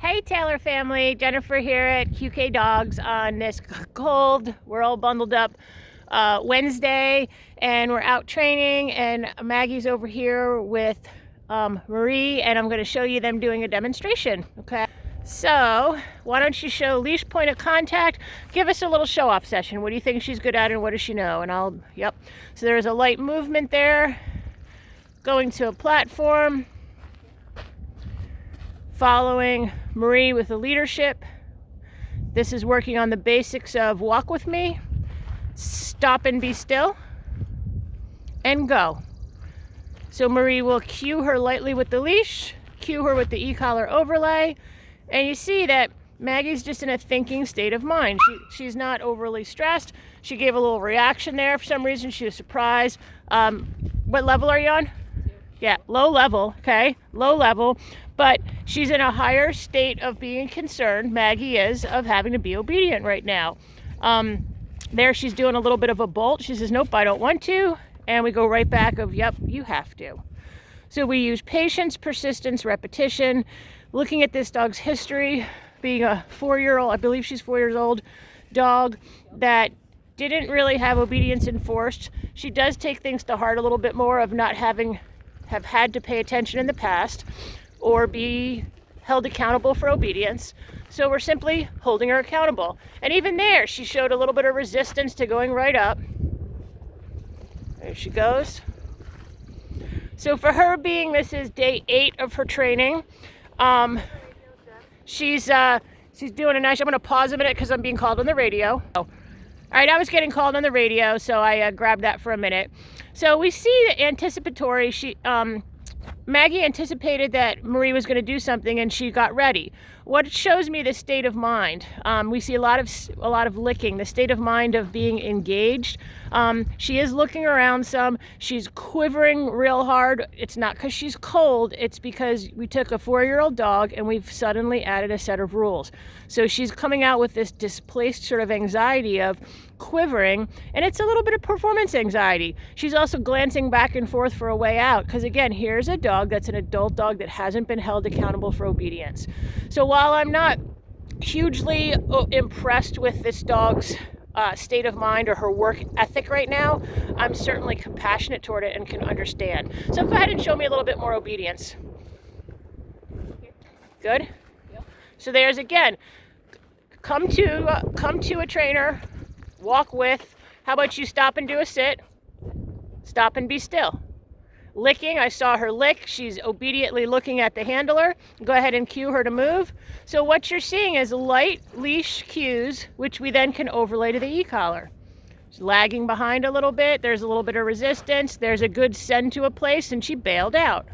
Hey Taylor family, Jennifer here at QK Dogs on this cold, we're all bundled up Wednesday, and we're out training, and Maggie's over here with Marie, and I'm going to show you them doing a demonstration. Okay, so why don't you show leash point of contact, give us a little show off session. What do you think she's good at and what does she know? And yep, so there's a light movement there, going to a platform, following Marie with the leadership. This is working on the basics of walk with me, stop and be still, and go. So Marie will cue her lightly with the leash, cue her with the e-collar overlay, and you see that Maggie's just in a thinking state of mind. She's not overly stressed. She gave a little reaction there for some reason. She was surprised. What level are you on? Yeah, low level, okay, low level, but she's in a higher state of being concerned, Maggie is, of having to be obedient right now. There she's doing a little bit of a bolt. She says, nope, I don't want to, and we go right back of, yep, you have to. So we use patience, persistence, repetition, looking at this dog's history, being a 4-year-old, I believe she's 4 years old, dog that didn't really have obedience enforced. She does take things to heart a little bit more of not have had to pay attention in the past or be held accountable for obedience. So we're simply holding her accountable. And even there, she showed a little bit of resistance to going right up. There she goes. So for her being, this is day 8 of her training. She's doing a nice, I'm gonna pause a minute because I'm being called on the radio. All right, I was getting called on the radio, so I grabbed that for a minute. So we see anticipatory, Maggie anticipated that Marie was going to do something and she got ready. What shows me the state of mind? We see a lot of licking, the state of mind of being engaged. She is looking around some. She's quivering real hard. It's not because she's cold. It's because we took a 4-year-old dog and we've suddenly added a set of rules. So she's coming out with this displaced sort of anxiety of quivering, and it's a little bit of performance anxiety. She's also glancing back and forth for a way out because, again, here's a dog that's an adult dog that hasn't been held accountable for obedience. So while I'm not hugely impressed with this dog's state of mind or her work ethic right now, I'm certainly compassionate toward it and can understand. So go ahead and show me a little bit more obedience. Good. So there's, again, come to a trainer, walk with. How about you stop and do a sit? Stop and be still. Licking, I saw her lick. She's obediently looking at the handler. Go ahead and cue her to move. So what you're seeing is light leash cues, which we then can overlay to the e-collar. She's lagging behind a little bit. There's a little bit of resistance. There's a good send to a place, and she bailed out.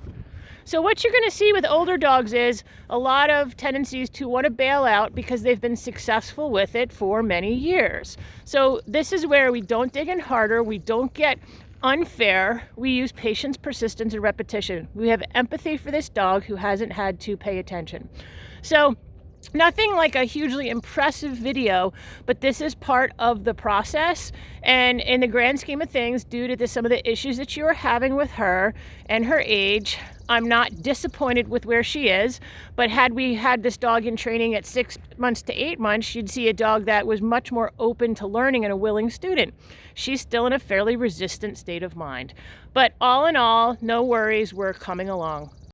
So what you're going to see with older dogs is a lot of tendencies to want to bail out because they've been successful with it for many years. So this is where we don't dig in harder. We don't get unfair. We use patience, persistence, and repetition. We have empathy for this dog who hasn't had to pay attention. So nothing like a hugely impressive video, but this is part of the process. And in the grand scheme of things, due to some of the issues that you are having with her and her age, I'm not disappointed with where she is, but had we had this dog in training at 6 months to 8 months, you'd see a dog that was much more open to learning and a willing student. She's still in a fairly resistant state of mind. But all in all, no worries, we're coming along.